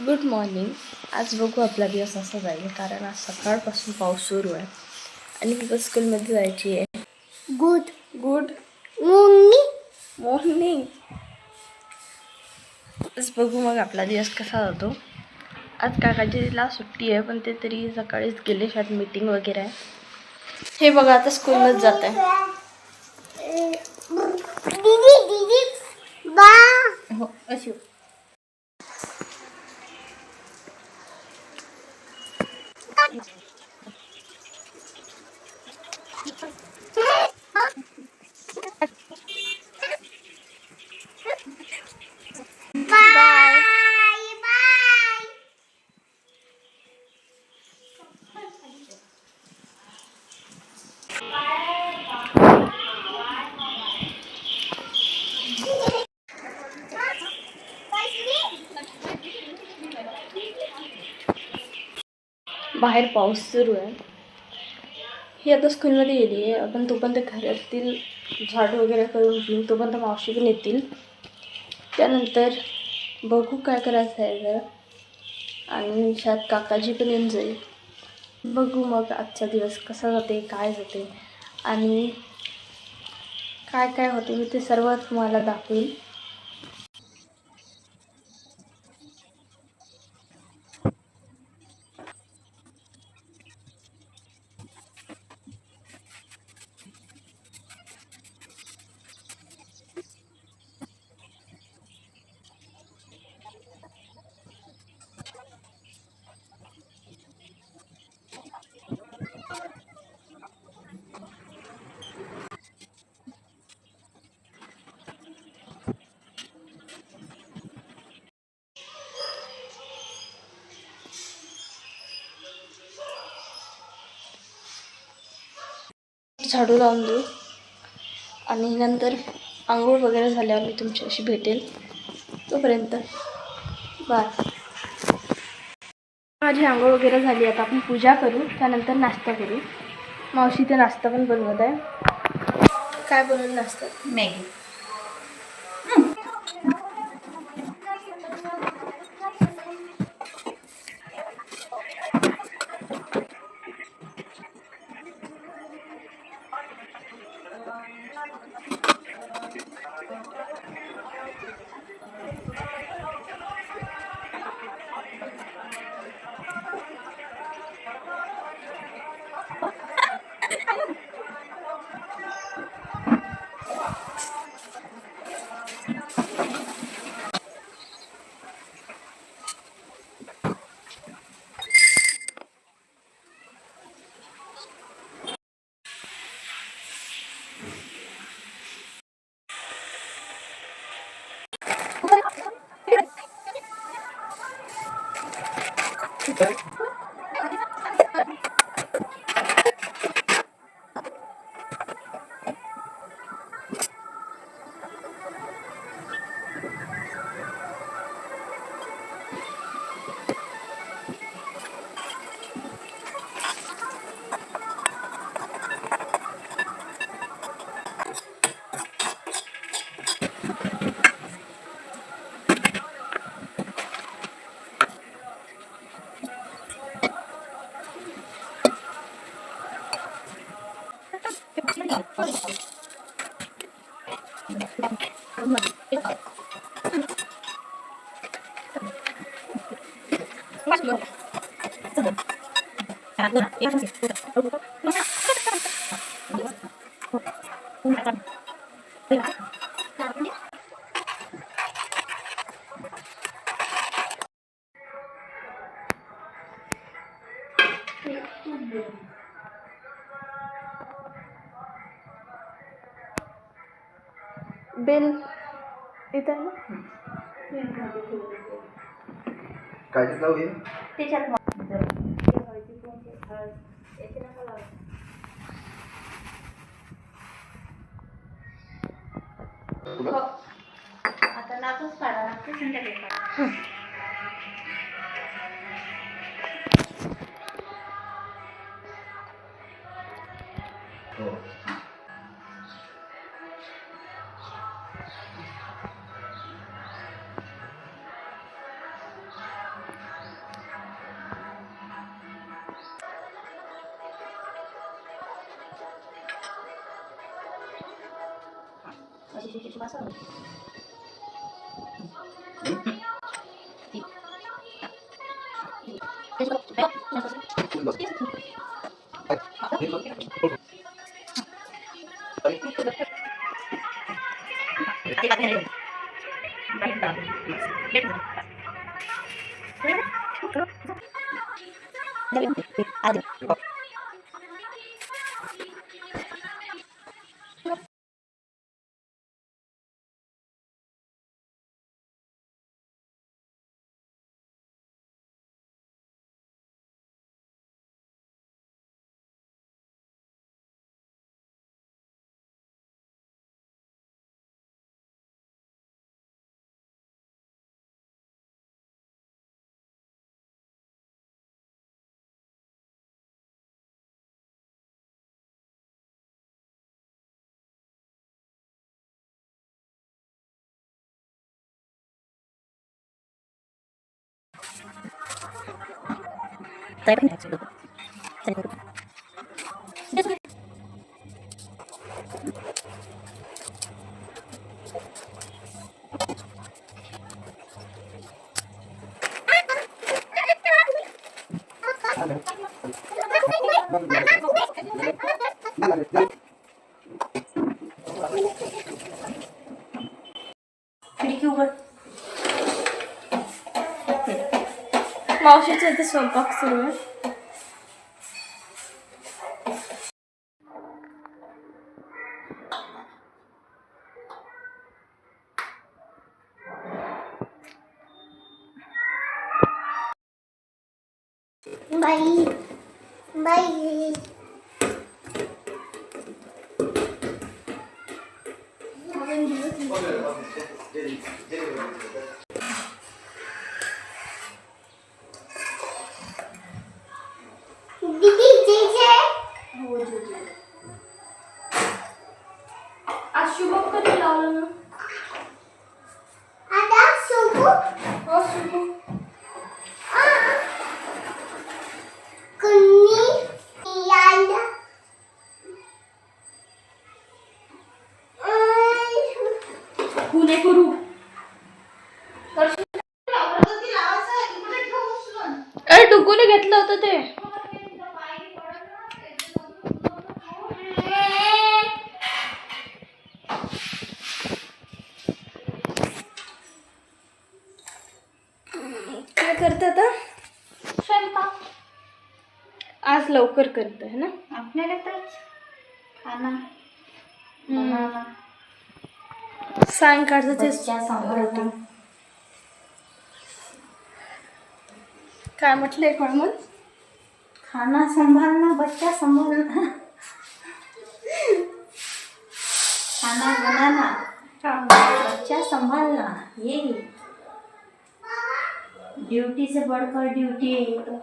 Good morning. आज बघू आपला दिवस असा जाईल, कारण आज सकाळपासून पाऊस सुरू आहे आणि मला स्कूलमध्ये जायची आहे. Good good morning morning. आज बघू मग आपला दिवस कसा जातो. आज काकाजीला सुट्टी आहे, पण ते तरी सकाळीच गेले, शाळेत मीटिंग वगैरे आहे. हे बघा आता स्कूलमध्ये जात आहे. हो अशी बाय. बाहेर पाऊस सुरू आहे. ही आता स्कूलमध्ये गेली आहे. आपण तोपर्यंत घरातील झाड वगैरे करून घेऊ. तोपर्यंत मावशी पण येतील. त्यानंतर बघू काय करायचं आहे जरा, आणि शायद काकाजी पण येऊन जाईल. बघू मग आजचा दिवस कसा जाते, काय जाते आणि काय काय होते, मी ते सर्व तुम्हाला दाखवेल. झाडू लावून देऊ आणि नंतर आंघोळ वगैरे झाल्यावर मी तुमच्याशी भेटेल. तोपर्यंत बाय. माझी आंघोळ वगैरे झाली. आता आपण पूजा करू, त्यानंतर नाश्ता करू. मावशी ते नाश्ता पण बनवत आहे. काय बनवून नाश्ता? मॅगी. बेल इथं आहे ना. काय लावूया त्याच्यात आता नातच काढा लागते संध्याकाळी. खिडकी उघड. मावशीचा इथे स्वयंपाक सुरू आहे. बाई बाई दीदी जे आज शुभम कधी लावलं ना? आता सुबू हो शुभम. कुणी यायला पुणे करू. अरे डुगूने घेतलं होतं ते. काय करत आता? स्वयंपाक आज लवकर करत है ना? आपल्याला तर खाना सायंकाळचं तेच बच्चा सांभाळणं. रुटीन. काय म्हटलंय कोण? खाना संभालना बच्चा संभालना खाना बनाना बच्चा संभालना ये ड्यूटी से बढ़कर ड्यूटी है ये तो.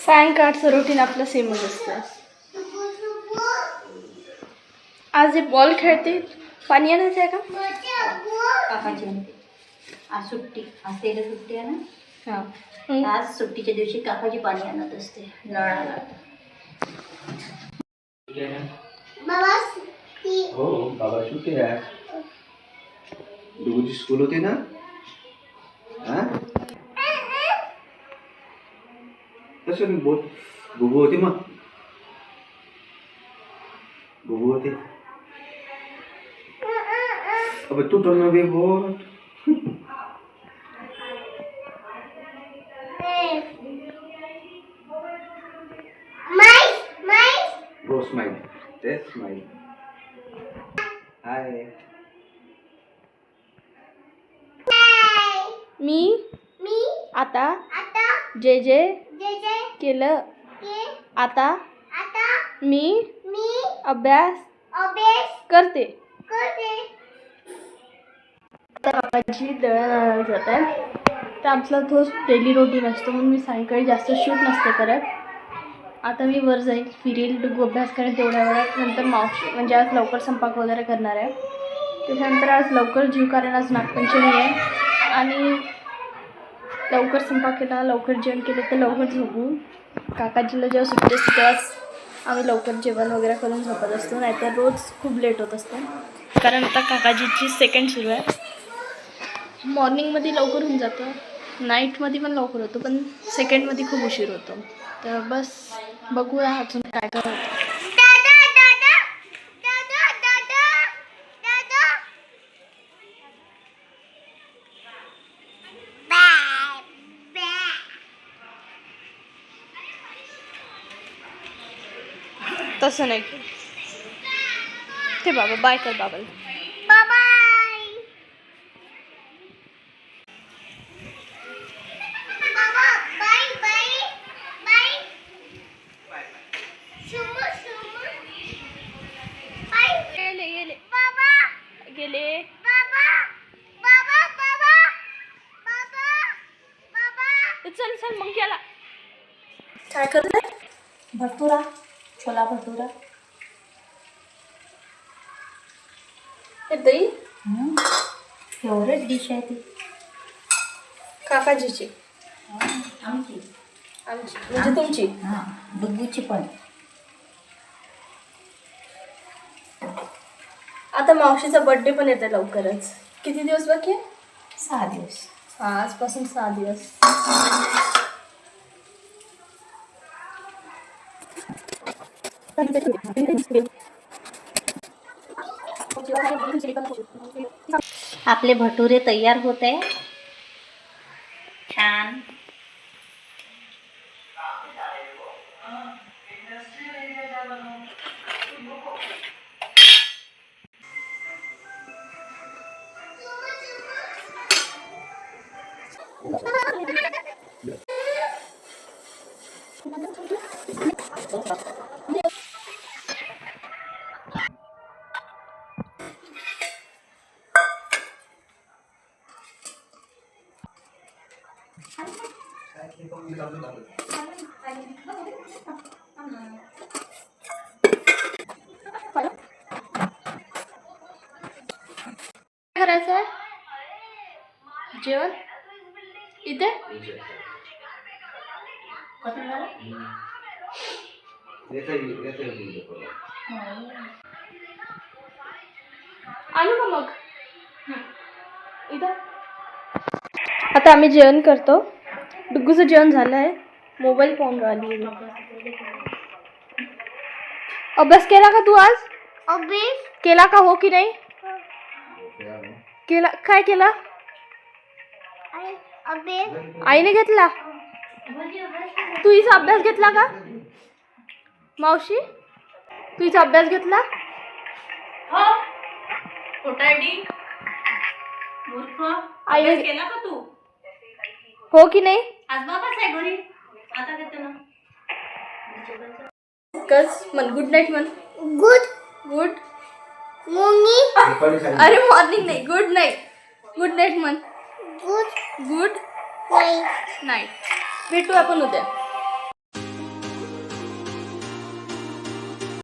सायंकाळचं रुटीन आपलं सेमच असतं. आज जे बॉल खेळते पाणी आणायचं आहे का? काकाची म्हणते आज सुट्टी, आज त्याला सुट्टी आहे ना. हां. आज सुट्टीच्या दिवशी काकाची पाणी आणत असते नळाला. हो बाबा सुट्टी आहे. डुगूची स्कूल होती ना. हा तसं बोल. गुगू होती मग. गुगू होती. अब तू तो नवी बोल. Go smile. Yes, smile. Hi. मी आता जे जे केलं आता मी अभ्यास करते. तर काकाची दळण आणायला जात आहे. तर आमचा तोच डेली रुटीन असतो म्हणून मी सायंकाळी जास्त शूट नसते करत. आता मी वर जाईल, फिरेल, डुगू अभ्यास करेल तेवढ्या वेळात. नंतर मावशी म्हणजे आज लवकर स्वयंपाक वगैरे करणार आहे. त्याच्यानंतर आज लवकर जीव कारण आज नागपंचमी आहे आणि लवकर स्वयंपाक केला, लवकर जेवण केलं तर लवकर झोपू. काकाजीला जेव्हा सुट्टी असते तेव्हाच आम्ही लवकर जेवण वगैरे करून झोपत असतो, नाहीतर रोज खूप लेट होत असतो. कारण आता काकाजीची सेकंड सुरू आहे. मॉर्निंगमध्ये लवकर होऊन जातं, नाईटमध्ये पण लवकर होतो, पण सेकंडमध्ये खूप उशीर होतो. तर बस बघूया अजून काय काय होतं. तसं नाही की ते बाबा बाय कर बाबाला. गेले चल चल मग गेला. काय करत भटुरा, छोला भटुरा. दही फेवरेट डिश आहे ती काकाजीची, आमची. आमची म्हणजे तुमची. हां, डुग्गूची पण. आता मावशीचा बर्थडे पण येते लवकरच. किती दिवस बाकी आहे? 6 दिवस. आजपासून 6 दिवस. आपले भटुरे तयार होत आहे. छान. करायचं आहे जेवण इथे. आणू का मग इथं. आता आम्ही जेवण करतो. डुग्गूचं जेवण झालं आहे. मोबाईल पाहून राहिली. अभ्यास केला का तू आज? अभ्यास केला का हो की नाही केला? काय केला? आईने घेतला. तू हिचा अभ्यास घेतला का मावशी? तू हिचा अभ्यास घेतला? आईने केला का तू? हो की नाही? आज बाबाच आहे घरी. आता घेतो ना. कस म्हण गुड नाईट म्हण. Good good morning. अरे मॉर्निंग नाही, गुड नाईट. गुड नाईट म्हण. Good good night. भेटू आपण उद्या.